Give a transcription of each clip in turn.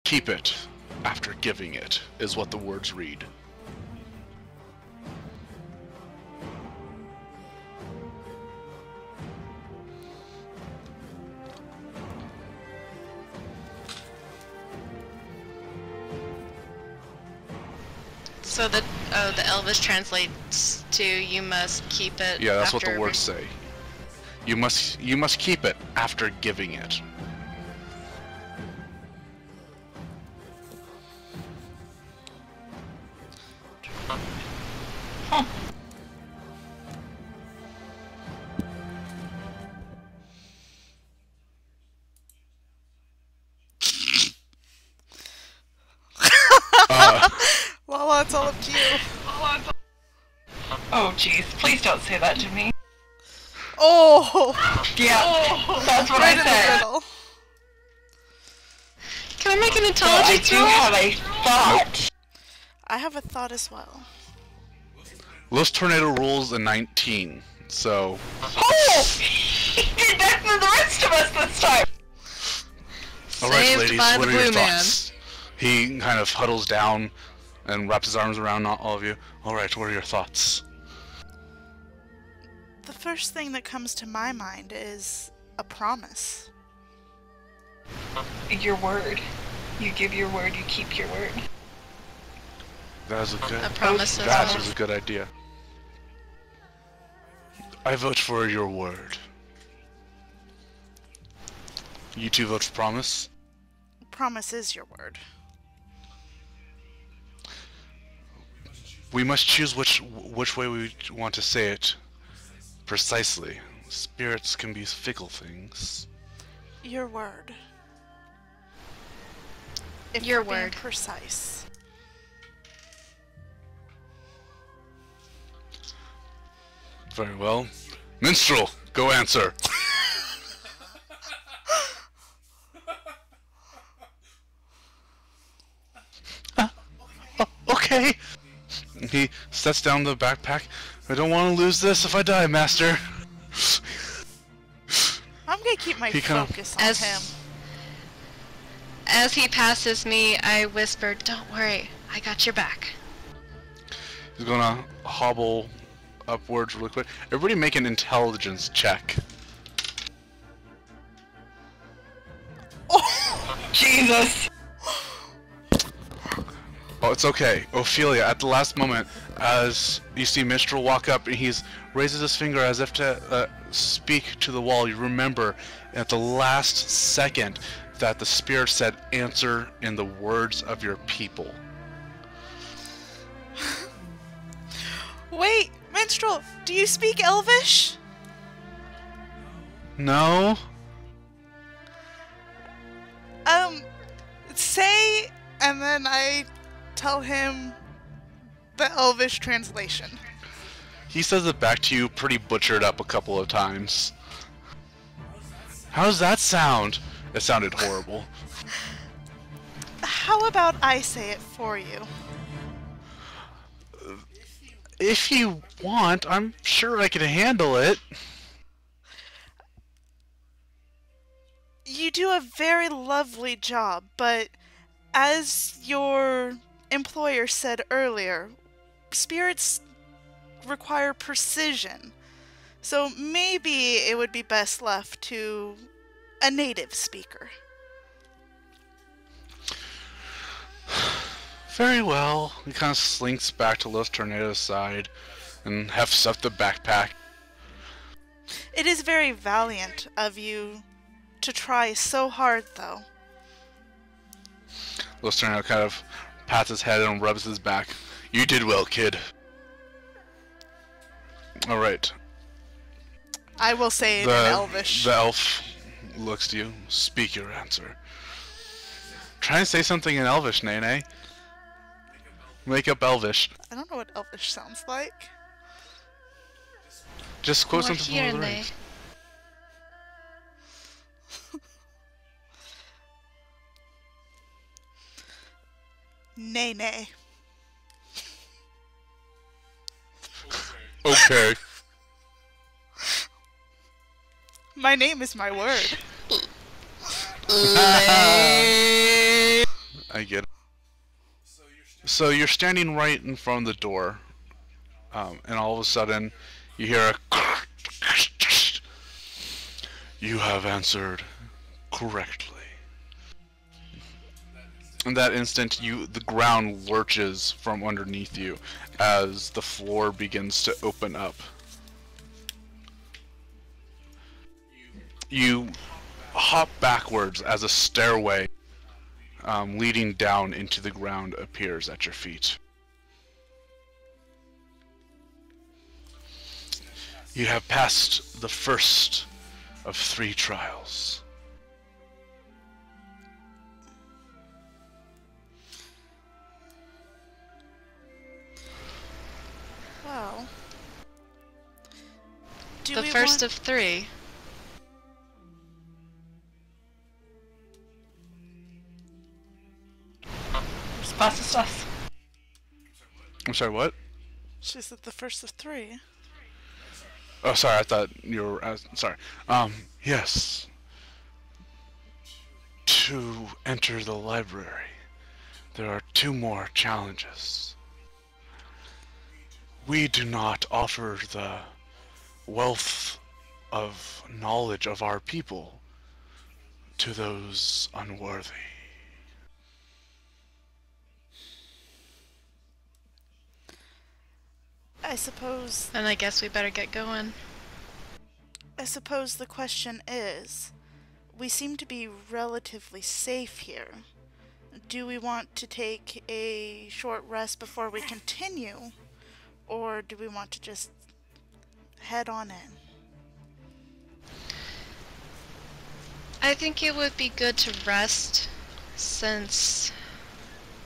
keep it after giving it, is what the words read. So the Elvish translates to "you must keep it." Yeah, that's after what the words say. You must keep it after giving it. Huh. Lala, it's all up to you. Oh jeez, please don't say that to me. Oh! Yeah, that's what Right I in the said. middle. Can I make an But intelligence I do roll? have a thought. I have a thought as well. Los Tornado rolls a 19, so... Oh! He did better than the rest of us this time! Alright, Saved ladies, by what the are your blue man. thoughts? He kind of huddles down and wraps his arms around all of you. Alright, what are your thoughts? The first thing that comes to my mind is a promise. Your word. You give your word, you keep your word. That is a good... A promise is That a- is a good idea. I vote for your word. You two vote for promise? Promise is your word. We must choose which way we want to say it precisely. Spirits can be fickle things. Your word. If Your we're being word. precise. Very well. Minstrel, go answer. Okay. He sets down the backpack. I don't want to lose this if I die, Master. I'm gonna keep my He kinda- focus on him. As he passes me, I whisper, "Don't worry, I got your back." He's gonna hobble upwards really quick. Everybody make an intelligence check. Jesus! Oh, it's okay. Ophelia, at the last moment, as you see Minstrel walk up and he's raises his finger as if to speak to the wall, you remember at the last second that the spirit said, "Answer in the words of your people." Wait, Minstrel, do you speak Elvish? No? Say, and then I tell him the Elvish translation. He says it back to you pretty butchered up a couple of times. How does that sound? It sounded horrible. How about I say it for you? If you want, I'm sure I can handle it. You do a very lovely job, but as your employer said earlier, spirits require precision. So maybe it would be best left to a native speaker. Very well. He kind of slinks back to Los Tornado's side and hefts up the backpack. It is very valiant of you to try so hard, though. Los Tornado kind of pats his head and rubs his back. You did well, kid. Alright. I will say it in Elvish. The elf looks to you. Speak your answer. Try and say something in Elvish, Nene. Make up Elvish. I don't know what Elvish sounds like. Just quote More something here from the and rings. Nay, nay. Okay. My name is my word. I get it. So you're standing right in front of the door, and all of a sudden, you hear a... You have answered correctly. In that instant, the ground lurches from underneath you as the floor begins to open up. You hop backwards as a stairway leading down into the ground appears at your feet. You have passed the first of 3 trials. Well, The first of 3. Response us. I'm sorry, what? She said the first of 3. Oh, sorry, I thought you were... sorry. Yes. To enter the library, there are 2 more challenges. We do not offer the wealth of knowledge of our people to those unworthy. I suppose Then I guess we better get going. the question is, we seem to be relatively safe here. Do we want to take a short rest before we continue, or do we want to just head on in? I think it would be good to rest, since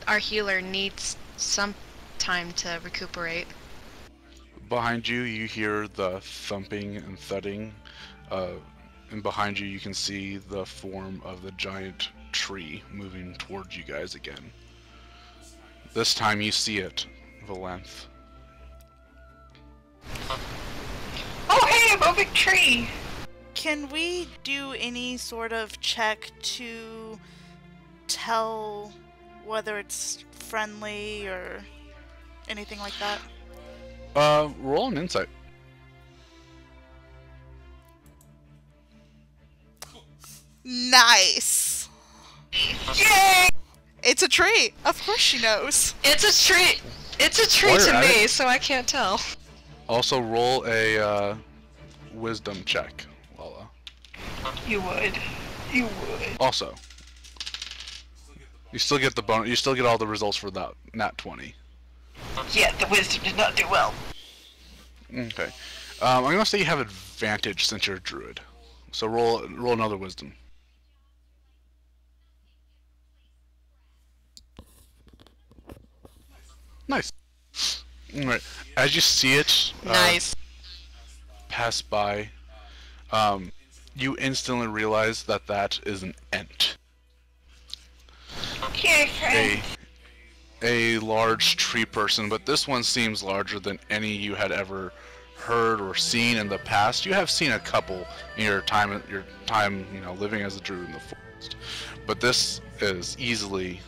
our healer needs some time to recuperate. Behind you, you hear the thumping and thudding, and behind you, you can see the form of the giant tree moving towards you guys again. This time you see it, Valanthe. Oh, hey, a moving tree! Can we do any sort of check to tell whether it's friendly or anything like that? Roll an insight. Nice! Yay! It's a tree! Of course she knows. It's a tree! It's a tree While you're to at me, it- so I can't tell. Also roll a wisdom check, Lala. You would. You would. Also, you still get the bonus. You still get all the results for that nat 20. Yeah, the wisdom did not do well. Okay. I'm gonna say you have advantage since you're a druid. So roll another wisdom. Nice. Alright. As you see it Nice. pass by, you instantly realize that that is an ent. Yay, friend. A large tree person, but this one seems larger than any you had ever heard or seen in the past. You have seen a couple in your time, living as a druid in the forest, but this is easily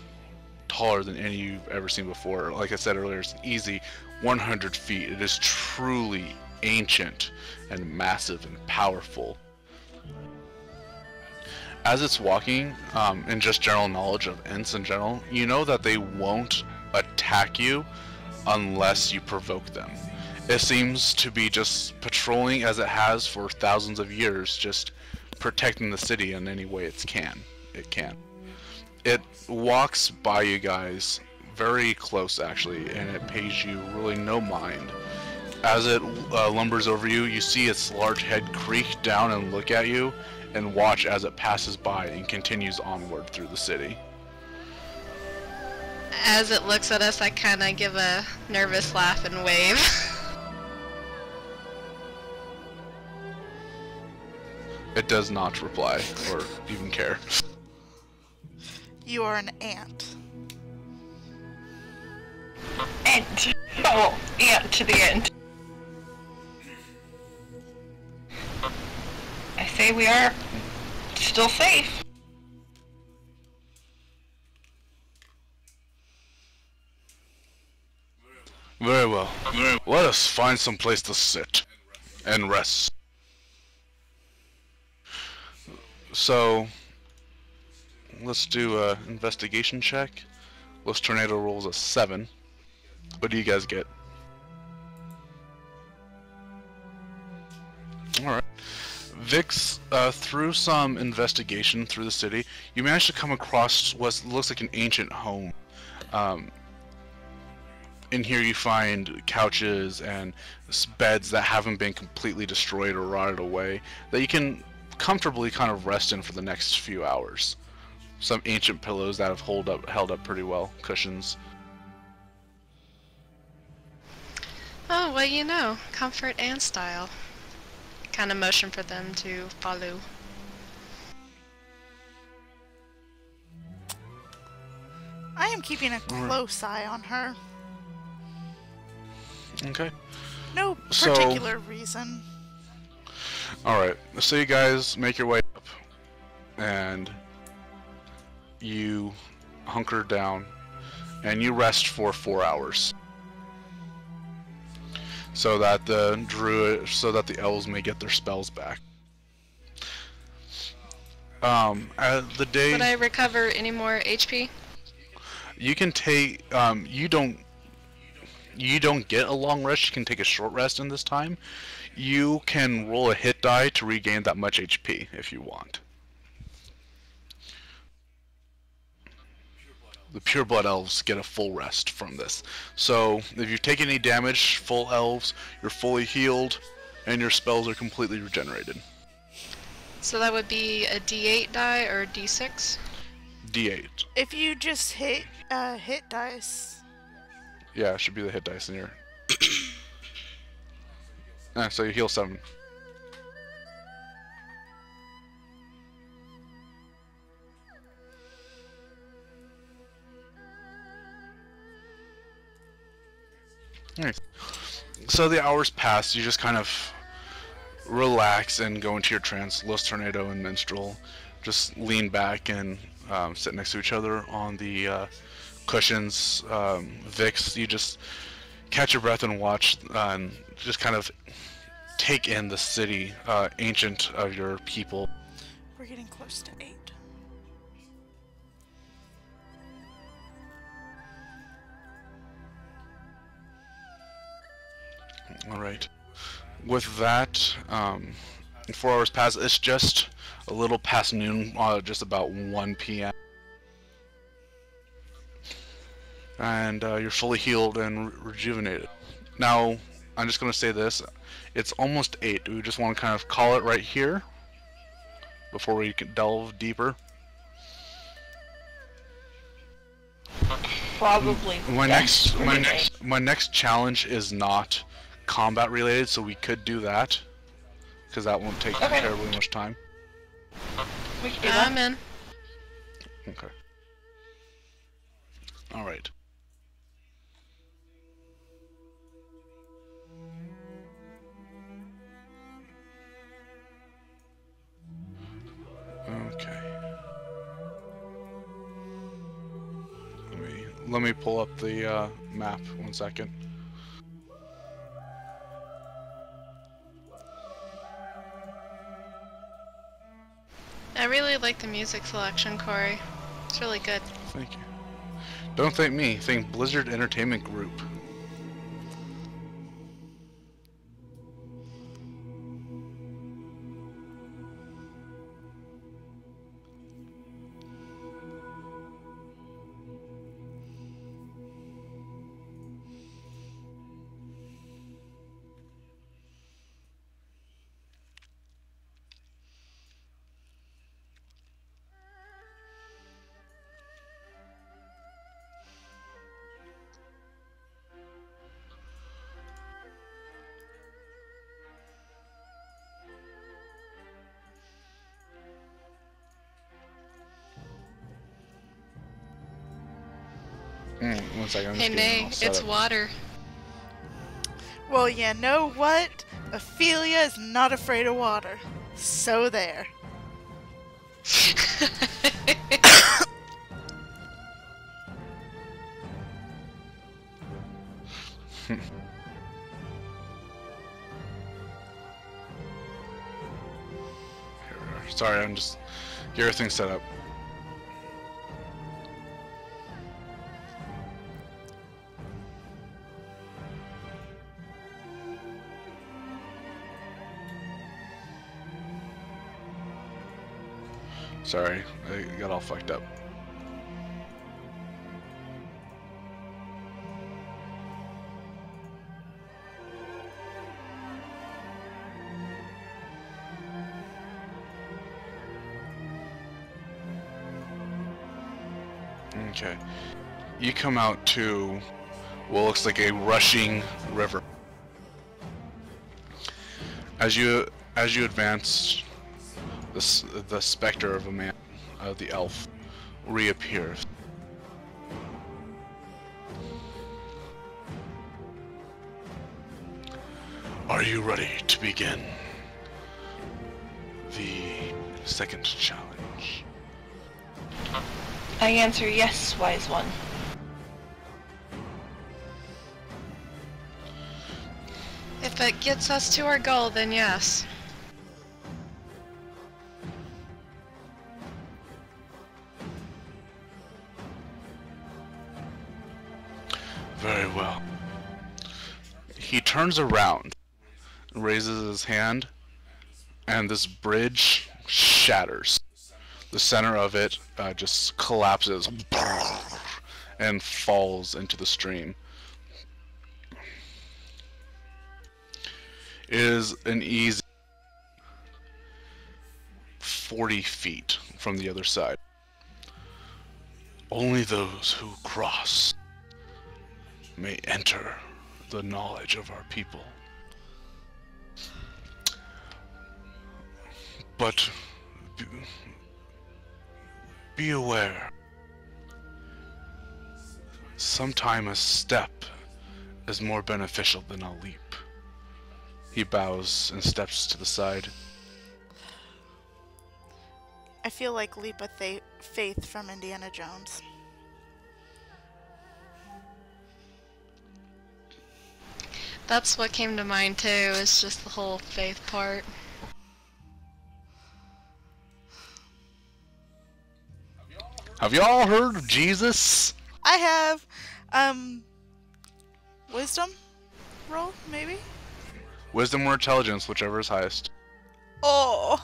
taller than any you've ever seen before. Like I said earlier, it's easy 100 feet. It is truly ancient and massive and powerful. As it's walking, and just general knowledge of Ents in general, you know that they won't attack you unless you provoke them. It seems to be just patrolling as it has for thousands of years, just protecting the city in any way it can. It walks by you guys very close actually, and it pays you really no mind. As it lumbers over you, you see its large head creak down and look at you, and watch as it passes by and continues onward through the city. As it looks at us, I kind of give a nervous laugh and wave. It does not reply or even care. You are an ant. Ant. Oh, ant to the end. I say we are still safe. Very well. Let us find some place to sit and rest. So, let's do a investigation check. Los Tornado rolls a 7. What do you guys get? Alright. Vix, through some investigation through the city, you managed to come across what looks like an ancient home. In here you find couches and beds that haven't been completely destroyed or rotted away, that you can comfortably kind of rest in for the next few hours. Some ancient pillows that have held up pretty well, cushions. Oh, well, you know, comfort and style. Kind of motion for them to follow. I am keeping a close eye on her. Okay. No particular reason. Alright, so you guys make your way up, and you hunker down, and you rest for 4 hours. So that the elves may get their spells back. The day... Would I recover any more HP? You can take, you don't get a long rest, you can take a short rest in this time. You can roll a hit die to regain that much HP if you want. The pureblood elves get a full rest from this. So if you've taken any damage, full elves, you're fully healed, and your spells are completely regenerated. So that would be a D8 die or a D6? D8. If you just hit dice. Yeah, it should be the hit dice in here. So you heal 7. Nice. So the hours pass, you just kind of relax and go into your trance. Los Tornado and Minstrel just lean back and sit next to each other on the cushions. Vix, you just catch your breath and watch, and just kind of take in the city, ancient of your people. We're getting close to 8. Alright. With that, 4 hours pass. It's just a little past noon, just about 1 p.m. And you're fully healed and rejuvenated. Now, I'm just going to say this. It's almost 8. We just want to kind of call it right here before we can delve deeper. Probably. My next challenge is not combat related, so we could do that, because that won't take terribly much time. We can do that. I'm in. Okay. All right. Okay. Let me pull up the map. 1 second. I really like the music selection, Corey. It's really good. Thank you. Don't thank me. Thank Blizzard Entertainment Group. One second. Hey, Nay, it's water. Well, you know what? Ophelia is not afraid of water. So there. Sorry, I'm just get everything set up. Sorry, I got all fucked up. Okay. You come out to what looks like a rushing river. As you advance, the specter of a man, the elf, reappears. Are you ready to begin the second challenge? I answer yes, wise one. If it gets us to our goal, then yes. Very well. He turns around, raises his hand, and this bridge shatters. The center of it just collapses and falls into the stream. It is an easy 40 feet from the other side. Only those who cross may enter the knowledge of our people. But be aware, sometime a step is more beneficial than a leap. He bows and steps to the side. I feel like Leap of Faith from Indiana Jones. That's what came to mind too, is just the whole faith part. Have y'all heard of Jesus? I have, wisdom roll, maybe? Wisdom or intelligence, whichever is highest. Oh!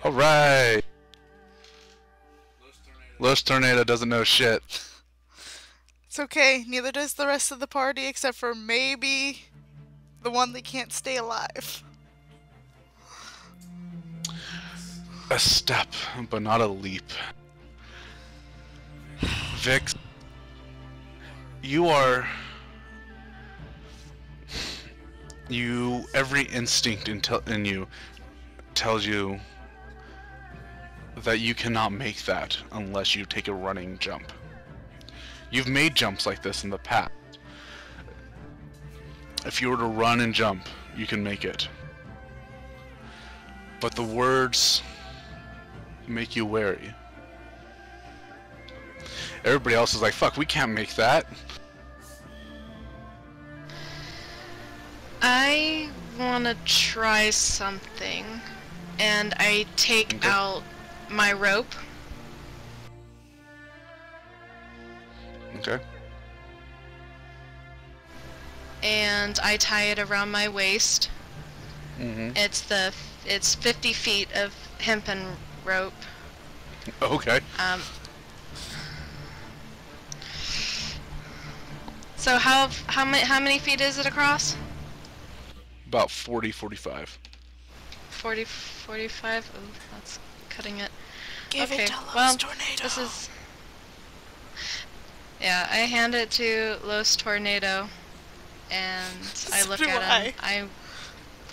Alright! Los Tornado doesn't know shit. It's okay, neither does the rest of the party except for maybe the one that can't stay alive. A step, but not a leap. Vix, every instinct in you tells you that you cannot make that unless you take a running jump. You've made jumps like this in the past. If you were to run and jump, you can make it. But the words make you wary. Everybody else is like, fuck, we can't make that. I want to try something, and I take out my rope. Okay. And I tie it around my waist. Mm-hmm. It's 50 feet of hempen rope. Okay. So how many feet is it across? About 40, 45. 40, 45. Oh, that's cutting it. Give okay, it to Los well, Tornado. this is. Yeah, I hand it to Los Tornado, and I look at him. I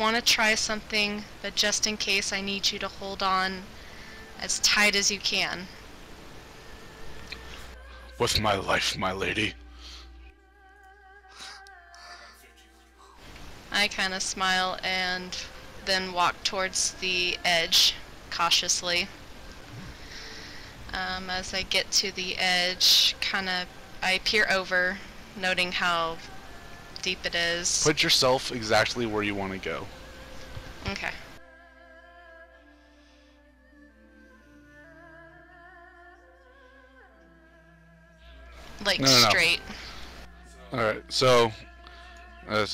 want to try something, but just in case, I need you to hold on as tight as you can. With my life, my lady. I kind of smile and then walk towards the edge, cautiously. As I get to the edge, I peer over, noting how deep it is. Put yourself exactly where you want to go. Okay. Like No. straight. Alright, so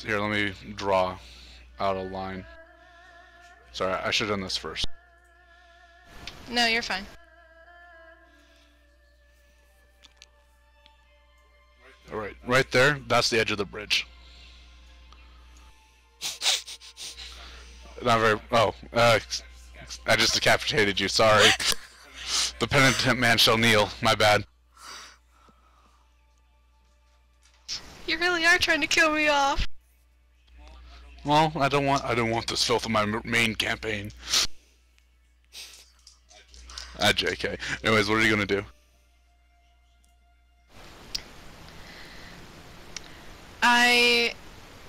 here, let me draw out a line. Sorry, I should have done this first. No, you're fine. Alright, right there, that's the edge of the bridge. Not very... Oh, I just decapitated you, sorry. The penitent man shall kneel, my bad. You really are trying to kill me off. Well, I don't want this filth in my main campaign. JK. Anyways, what are you gonna do? I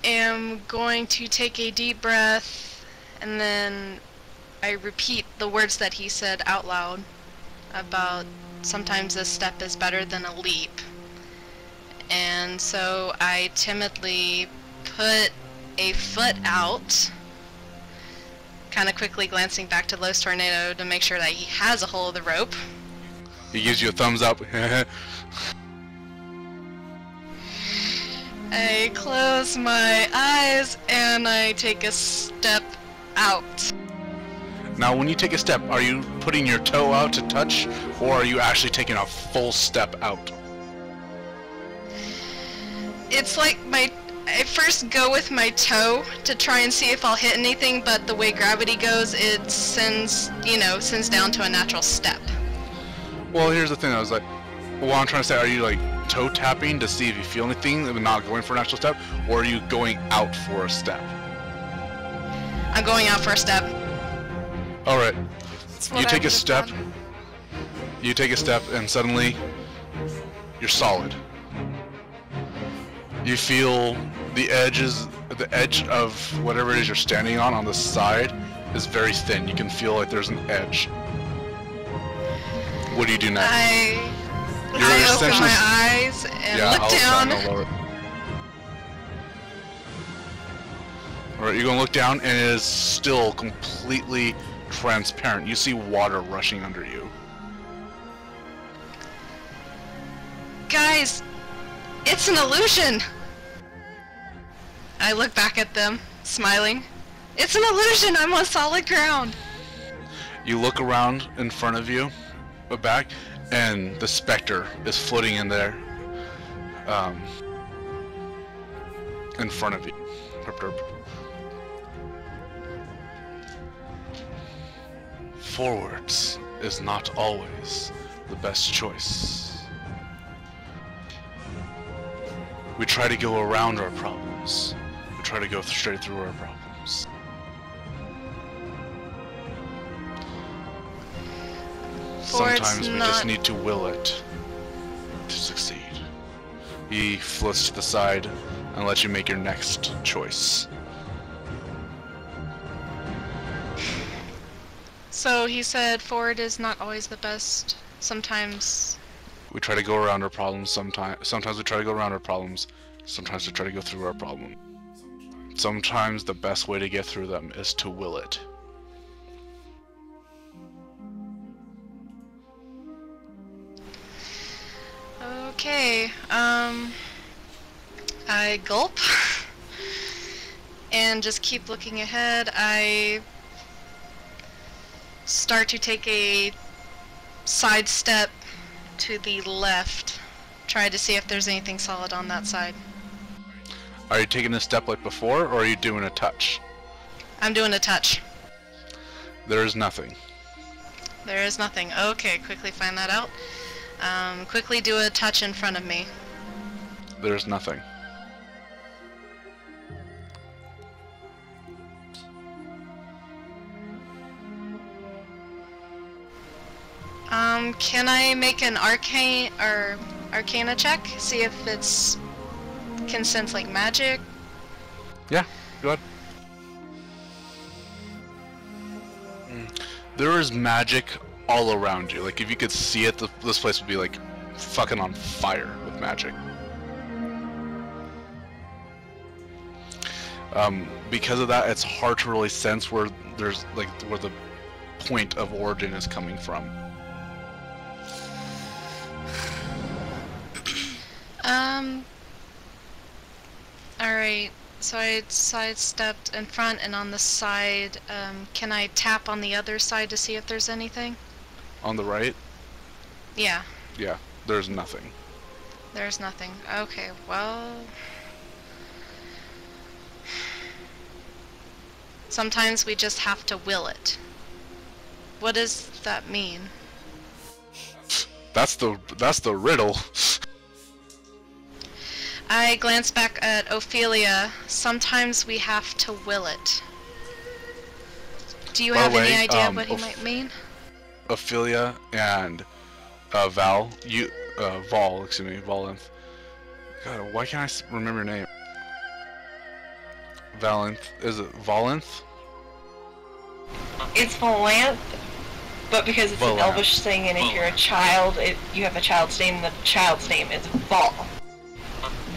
am going to take a deep breath, and then I repeat the words that he said out loud about sometimes a step is better than a leap. And so I timidly put a foot out, kind of quickly glancing back to Los Tornado to make sure that he has a hold of the rope. He gives you a thumbs up. I close my eyes and I take a step out. Now, when you take a step, are you putting your toe out to touch, or are you actually taking a full step out? It's like I first go with my toe to try and see if I'll hit anything, but the way gravity goes, it sends down to a natural step. Well, here's the thing. I was like, what I'm trying to say, are you like toe tapping to see if you feel anything, and not going for an actual step, or are you going out for a step? I'm going out for a step. All right. You take a step. You take a step, and suddenly you're solid. You feel the edge of whatever it is you're standing on the side is very thin. You can feel like there's an edge. What do you do next? I open my eyes and look down. Alright, you're gonna look down, and it is still completely transparent. You see water rushing under you. Guys, it's an illusion! I look back at them, smiling. It's an illusion! I'm on solid ground! You look around in front of you, back, and the specter is floating in there, in front of you. Forwards is not always the best choice. We try to go around our problems. We try to go straight through our problems. Sometimes we just need to will it to succeed. He floats to the side and lets you make your next choice. So he said forward is not always the best. Sometimes we try to go around our problems. Sometimes we try to go around our problems. Sometimes we try to go through our problem. Sometimes the best way to get through them is to will it. Okay, I gulp and just keep looking ahead. I start to take a side step to the left, try to see if there's anything solid on that side. Are you taking a step like before, or are you doing a touch? I'm doing a touch. There is nothing. There is nothing. Okay, quickly find that out. Quickly do a touch in front of me. There's nothing. Can I make an arcana check? See if it's can sense like magic? Yeah, go ahead. There is magic all around you. Like if you could see it, this place would be like fucking on fire with magic. Because of that, it's hard to really sense where where the point of origin is coming from. Alright, so I sidestepped in front and on the side. Can I tap on the other side to see if there's anything? On the right? Yeah. Yeah, there's nothing. There's nothing. Okay, well... Sometimes we just have to will it. What does that mean? That's the riddle. I glance back at Ophelia. Sometimes we have to will it. Do you have any idea what he might mean? Ophelia and Valanthe. God, why can't I remember your name? Valanthe. Is it Valanthe? It's Valanthe, but because it's an Elvish thing, and if you're a child, you have a child's name, and the child's name is Val.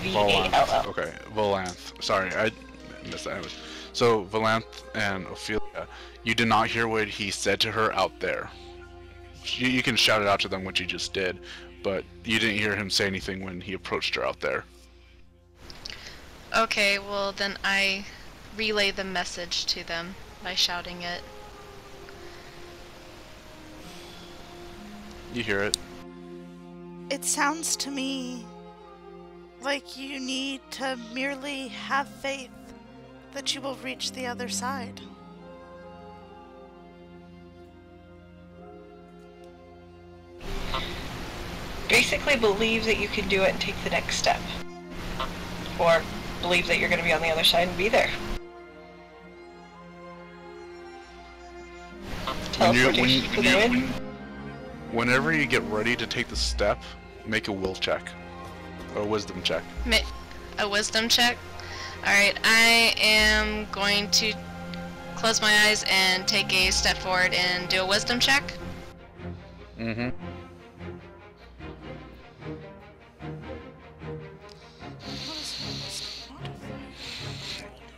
V-A-L-L. Okay, Valanthe. Sorry, I missed that. So, Valanthe and Ophelia, you did not hear what he said to her out there. You can shout it out to them, which you just did, but you didn't hear him say anything when he approached her out there. Okay, well then I relay the message to them by shouting it. You hear it? It sounds to me like you need to merely have faith that you will reach the other side. Basically believe that you can do it and take the next step. Or believe that you're going to be on the other side and be there. Teleportation for the win. Whenever you get ready to take the step, make a will check. Or a wisdom check. A wisdom check? Alright, I am going to close my eyes and take a step forward and do a wisdom check. Mm-hmm.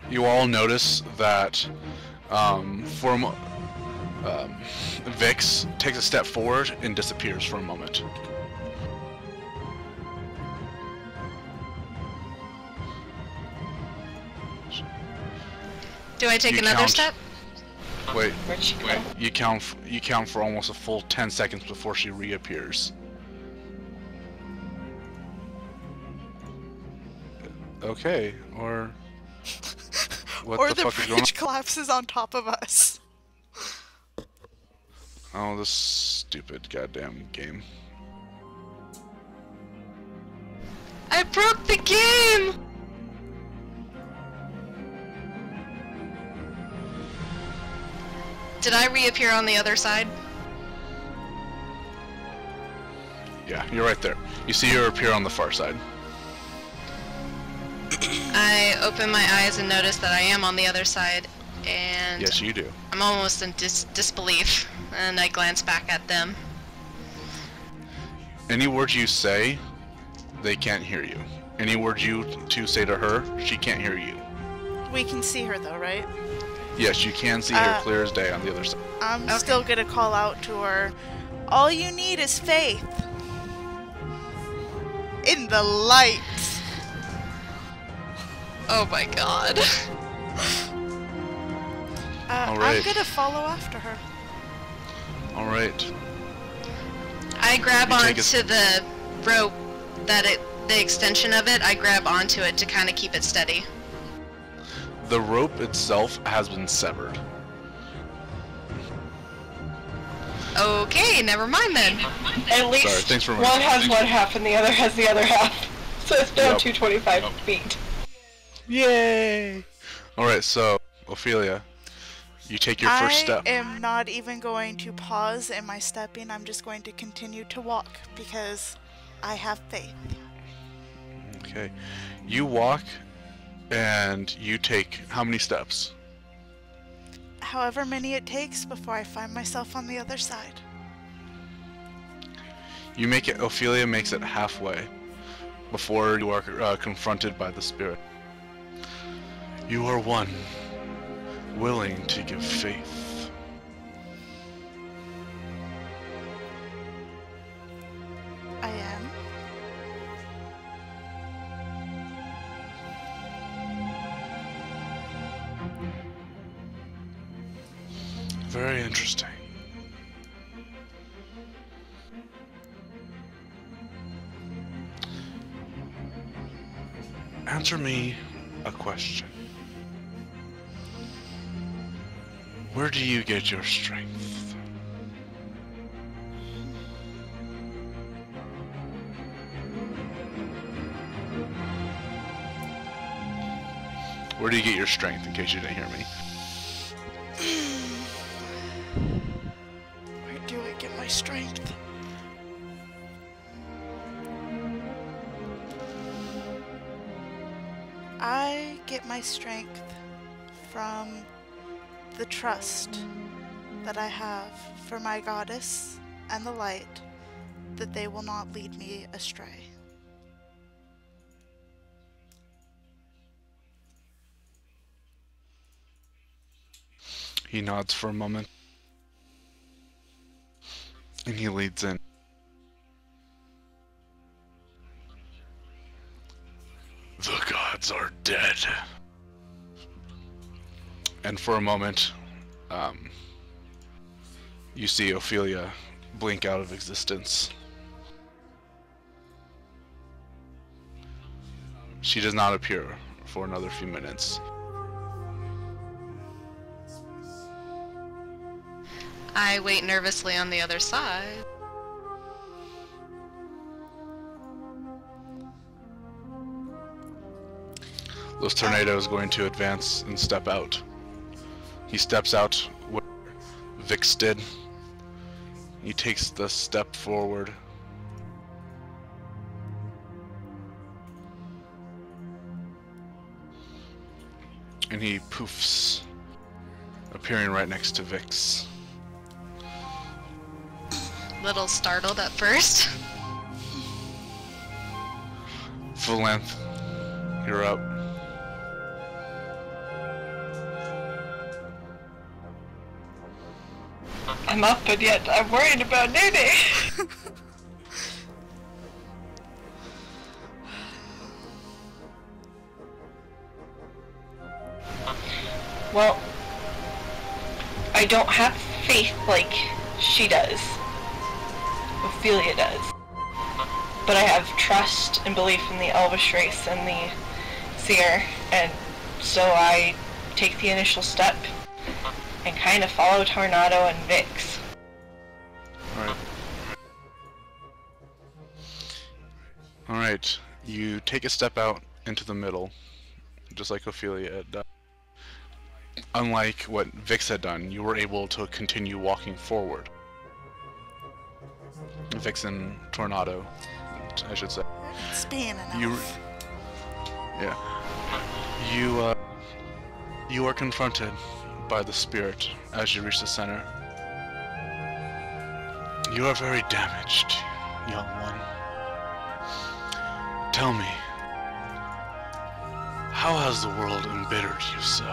You all notice that Vix takes a step forward and disappears for a moment. Do I take another step? Wait. You count for almost a full 10 seconds before she reappears. Okay, or what or the fuck is going on? bridge collapses on top of us. Oh, this stupid goddamn game. I broke the game! Did I reappear on the other side? Yeah, you're right there. You see her appear on the far side. I open my eyes and notice that I am on the other side, and yes, you do. I'm almost in disbelief, and I glance back at them. Any words you say, they can't hear you. Any words you two say to her, she can't hear you. We can see her though, right? Yes, you can see her clear as day on the other side. I'm still gonna call out to her. All you need is faith. In the light. Oh my god. Alright. I'm gonna follow after her. Alright. I grab onto the rope, the extension of it, I grab onto it to kind of keep it steady. The rope itself has been severed. Okay, never mind then. At least one has one half and the other has the other half. So it's down 225 feet. Yay! Alright, so, Ophelia, you take your first step. I am not even going to pause in my stepping. I'm just going to continue to walk because I have faith. Okay. You walk and you take how many steps? However many it takes before I find myself on the other side. You make it. Ophelia makes it halfway before you are confronted by the spirit. You are one willing to give faith. I am. Very interesting. Answer me a question. Where do you get your strength? Where do you get your strength, in case you didn't hear me? Where do I get my strength? I get my strength from the trust that I have for my goddess and the light, that they will not lead me astray. He nods for a moment, and he leads in. The gods are dead. And for a moment, you see Ophelia blink out of existence. She does not appear for another few minutes. I wait nervously on the other side. Los Tornado is going to advance and step out. He steps out where Vix did. He takes the step forward. And he poofs, appearing right next to Vix. Little startled at first. Valanthe, you're up. I'm up, but yet I'm worried about Nene. Well, I don't have faith like she does. Ophelia does. But I have trust and belief in the Elvish race and the seer, and so I take the initial step and kind of follow Tornado and Vix. Alright. Alright, you take a step out into the middle, just like Ophelia had done. Unlike what Vix had done, you were able to continue walking forward. Vix and Tornado, I should say. It's being an elf. You are confronted by the spirit as you reach the center. You are very damaged, young one. Tell me, how has the world embittered you so?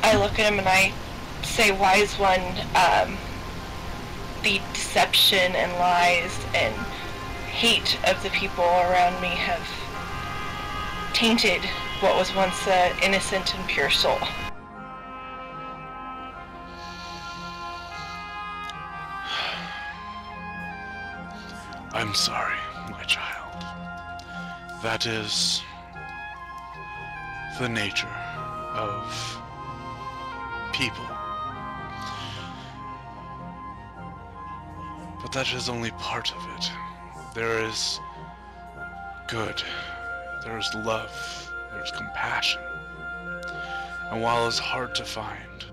I look at him and I say, wise one, the deception and lies and hate of the people around me have tainted what was once an innocent and pure soul. I'm sorry, my child. That is the nature of people. But that is only part of it. There is good, there is love, there is compassion. And while it's hard to find,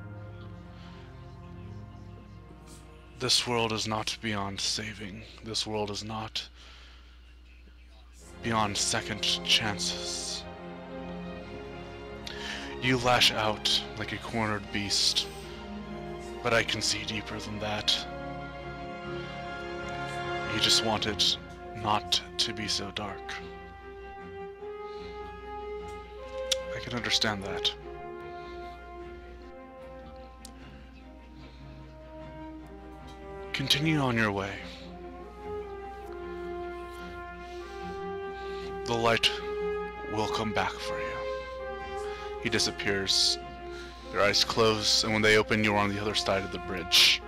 this world is not beyond saving. This world is not beyond second chances. You lash out like a cornered beast, but I can see deeper than that. You just want it not to be so dark. I can understand that. Continue on your way. The light will come back for you. He disappears. Your eyes close, and when they open, you're on the other side of the bridge.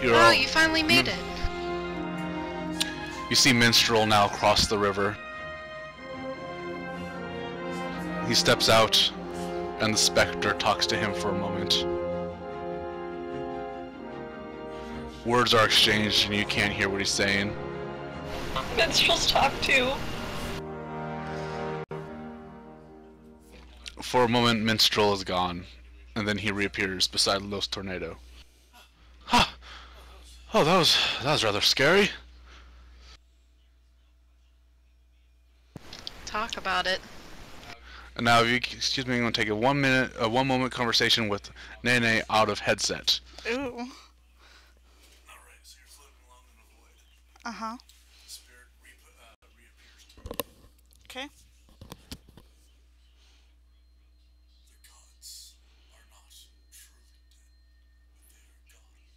Oh, you finally made it. You see Minstrel now cross the river. He steps out, and the specter talks to him for a moment. Words are exchanged, and you can't hear what he's saying. Minstrels talk too. For a moment, Minstrel is gone, and then he reappears beside Los Tornado. Huh. Oh, that was rather scary. Talk about it. And now, if you excuse me, I'm going to take a 1 moment conversation with Nene out of headset. Ooh. Alright, so you're floating along in the void. Uh-huh. The spirit reappears. Okay. The gods are not truly dead, but they are gone.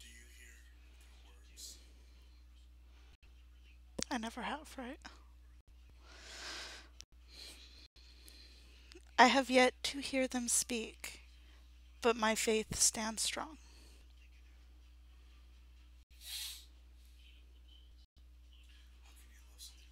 Do you hear their words? I never have, right? I have yet to hear them speak, but my faith stands strong. How can you love something that was not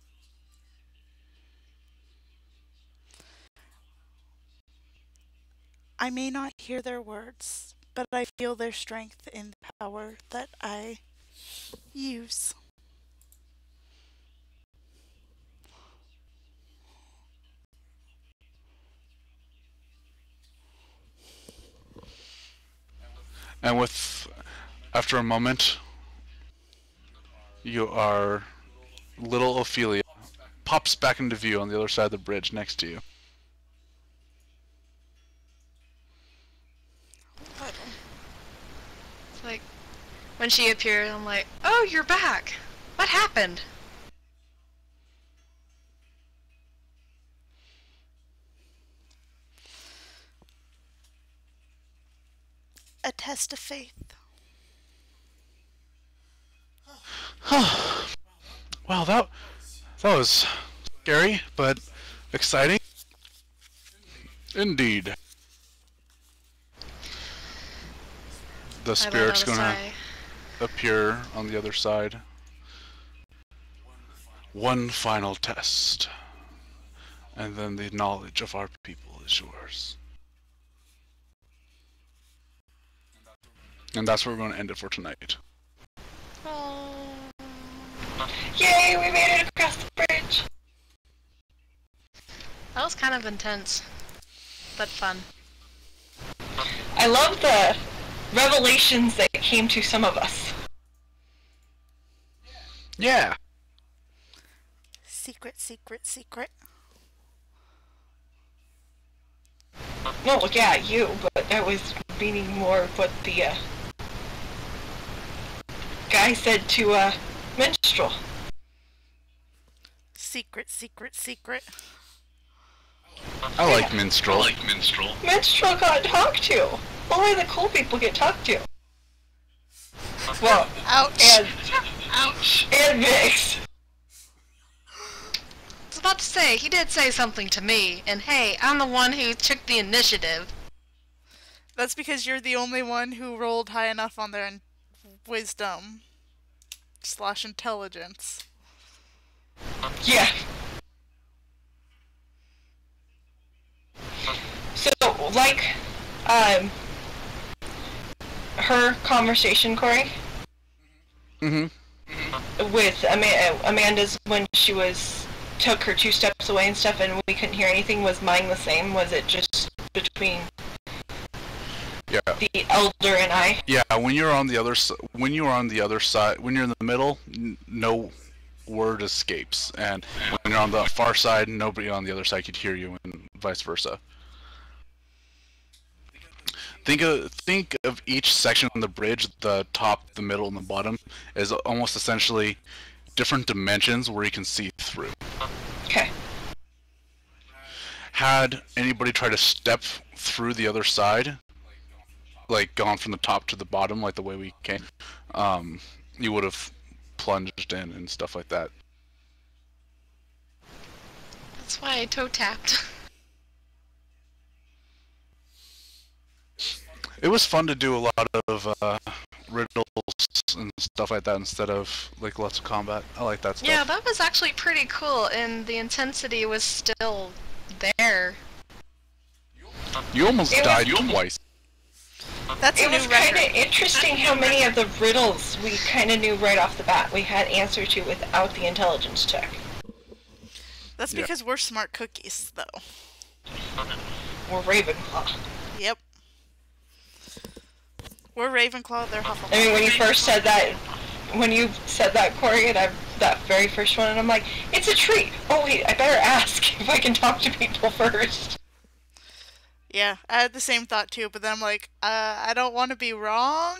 there? I may not hear their words, but I feel their strength in the power that I use. And after a moment, you are little Ophelia pops back into view on the other side of the bridge next to you. It's like, when she appeared, I'm like, oh, you're back. What happened? A test of faith. Wow, that was scary, but exciting. Indeed. The spirit's gonna appear on the other side. One final test, and then the knowledge of our people is yours. And that's where we're going to end it for tonight. Oh. Yay, we made it across the bridge! That was kind of intense, but fun. I love the revelations that came to some of us. Yeah! Secret, secret, secret. Well, yeah, you, but I was meaning more of what the, guy said to, Minstrel. Secret, secret, secret. I like Minstrel. Minstrel got talked to. Only the cool people get talked to. Well, Ouch. and Vix. I was about to say, he did say something to me, and hey, I'm the one who took the initiative. That's because you're the only one who rolled high enough on their wisdom / intelligence. Yeah. So, like, her conversation, Corey, with Amanda's when she took her 2 steps away and stuff, and we couldn't hear anything. Was mine the same? Was it just between the elder and I? Yeah, when you're on the other side, when you're in the middle, no, word escapes, and when you're on the far side, nobody on the other side could hear you, and vice versa. Think of each section on the bridge, the top, the middle, and the bottom, as almost essentially different dimensions where you can see through. Okay. Had anybody try to step through the other side, like gone from the top to the bottom, like the way we came, you would have plunged in and stuff like that. That's why I toe tapped. It was fun to do a lot of riddles and stuff like that instead of like lots of combat. I like that stuff. Yeah, that was actually pretty cool, and the intensity was still there. You almost died twice. That's a It new was kind record. of interesting how many of the riddles we kind of knew right off the bat we had answer to without the intelligence check. That's because we're smart cookies, though. Or Ravenclaw. Yep. We're Ravenclaw, they're Hufflepuff. I mean, when you said that, Corey, and that very first one, and I'm like, it's a treat. Oh wait, I better ask if I can talk to people first. Yeah, I had the same thought too, but then I'm like, I don't want to be wrong.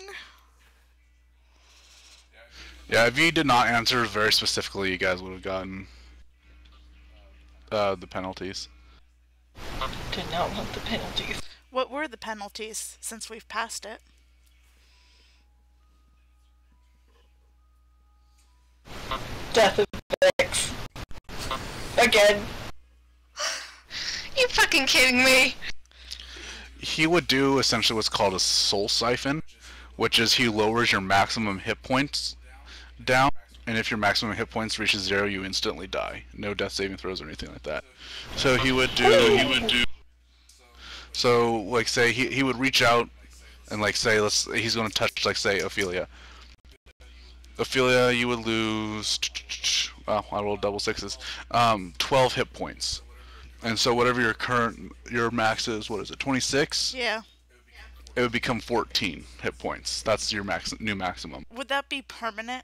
Yeah, if you did not answer very specifically, you guys would have gotten the penalties. Did not want the penalties. What were the penalties, since we've passed it? Death of Vix. Again. You fucking kidding me? He would do essentially what's called a soul siphon, which is he lowers your maximum hit points down, and if your maximum hit points reaches 0, you instantly die. No death saving throws or anything like that. So he would do. So like say he would reach out and like say he's going to touch like say Ophelia. Ophelia, you would lose. Wow, I rolled double sixes. 12 hit points. And so whatever your max is, what is it, 26? Yeah. It would become 14 hit points. That's your new maximum. Would that be permanent?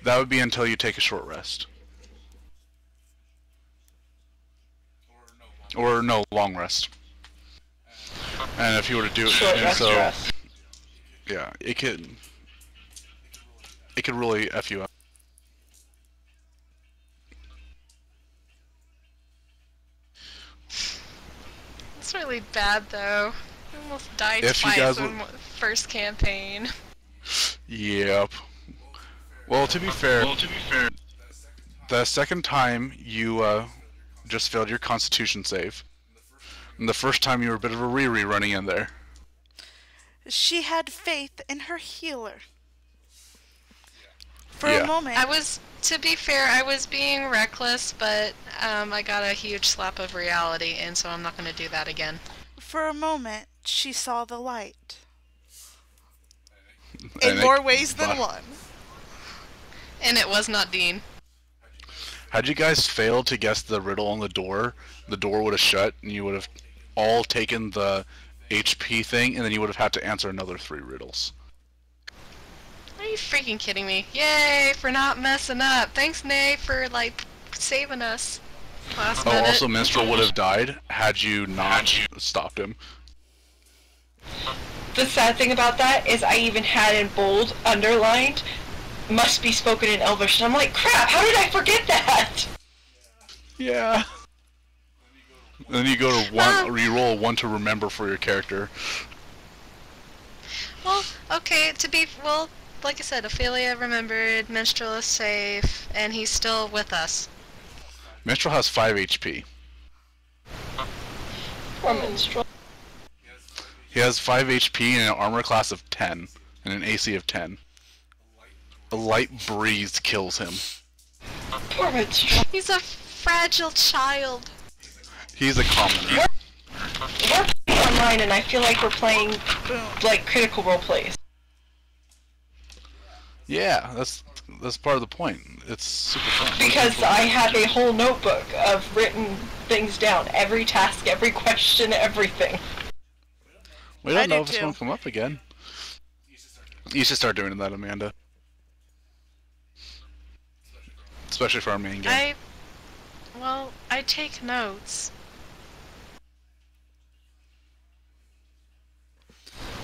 That would be until you take a short rest. Or no, long rest. And if you were to do it, Short and rest, so rest. yeah, it could really F you up. It's really bad though. I almost died If you twice guys in first campaign. Yep. Well, to be fair, the second time you just failed your Constitution save, and the first time you were a bit of a Riri running in there. She had faith in her healer. For Yeah. a moment. To be fair, I was being reckless, but I got a huge slap of reality, and so I'm not going to do that again. For a moment, she saw the light. And In more ways than one. And it was not Dean. Had you guys failed to guess the riddle on the door would have shut, and you would have all taken the HP thing, and then you would have had to answer another 3 riddles. Are you freaking kidding me? Yay for not messing up. Thanks, Nay, for like saving us last minute. Also, Minstrel would have died had you not stopped him. The sad thing about that is I even had in bold, underlined, must be spoken in Elvish, and I'm like, crap, how did I forget that? Yeah. Then you go to 1, or you roll a 1 to remember for your character. Well, okay, like I said, Ophelia remembered, Minstrel is safe, and he's still with us. Minstrel has 5 HP. Poor Minstrel. He has 5 HP and an armor class of 10, and an AC of 10. A light breeze kills him. Poor Minstrel. He's a fragile child. He's a commoner. We're playing online, and I feel like we're playing, like, critical role plays. Yeah, that's part of the point. It's super fun. Because I have a whole notebook of written things down. Every task, every question, everything. We don't I know do if it's too. going to come up again. You should start doing that, Amanda. especially for our main game. I take notes.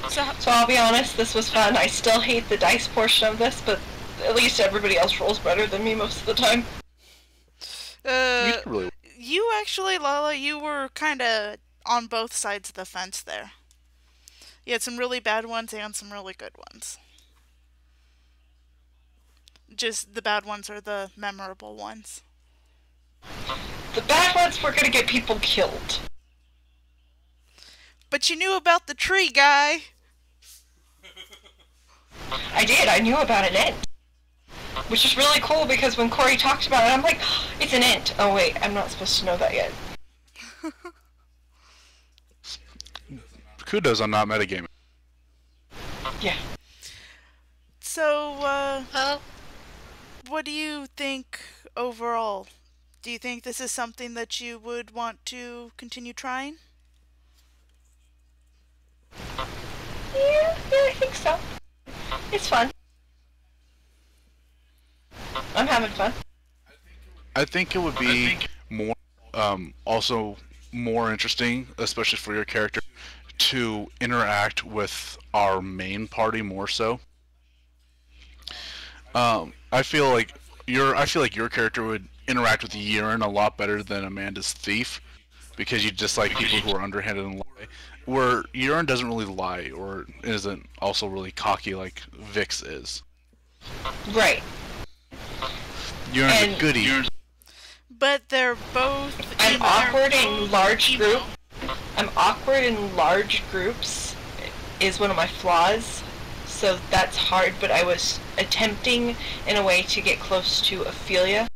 So I'll be honest, this was fun. I still hate the dice portion of this, but at least everybody else rolls better than me most of the time. You actually, Lala, you were kind of on both sides of the fence there. You had some really bad ones and some really good ones. Just the bad ones are the memorable ones. The bad ones were gonna get people killed. But you knew about the tree guy. I did. I knew about an ent. Which is really cool because when Corey talked about it, I'm like, oh, it's an ent. Oh wait, I'm not supposed to know that yet. Kudos on not metagaming. Yeah. So, what do you think overall? Do you think this is something that you would want to continue trying? Yeah, I think so. It's fun. I'm having fun. I think it would be more, also more interesting, especially for your character, to interact with our main party more so. I feel like your character would interact with Urine a lot better than Amanda's thief, because you just like people who are underhanded and lie. Where Urine doesn't really lie, or isn't also really cocky like Vix is. Right. Urine's a goodie. But they're both. I'm awkward in large groups. I'm awkward in large groups is one of my flaws, so that's hard, but I was attempting in a way to get close to Ophelia,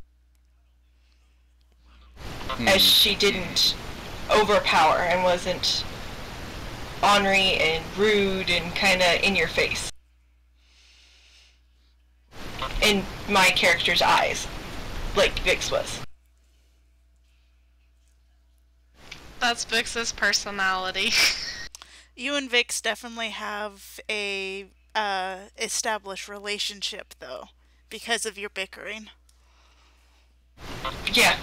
as she didn't overpower and wasn't ornery and rude and kinda in your face. In my character's eyes, like Vix was. That's Vix's personality. You and Vix definitely have a established relationship, though, because of your bickering. Yeah.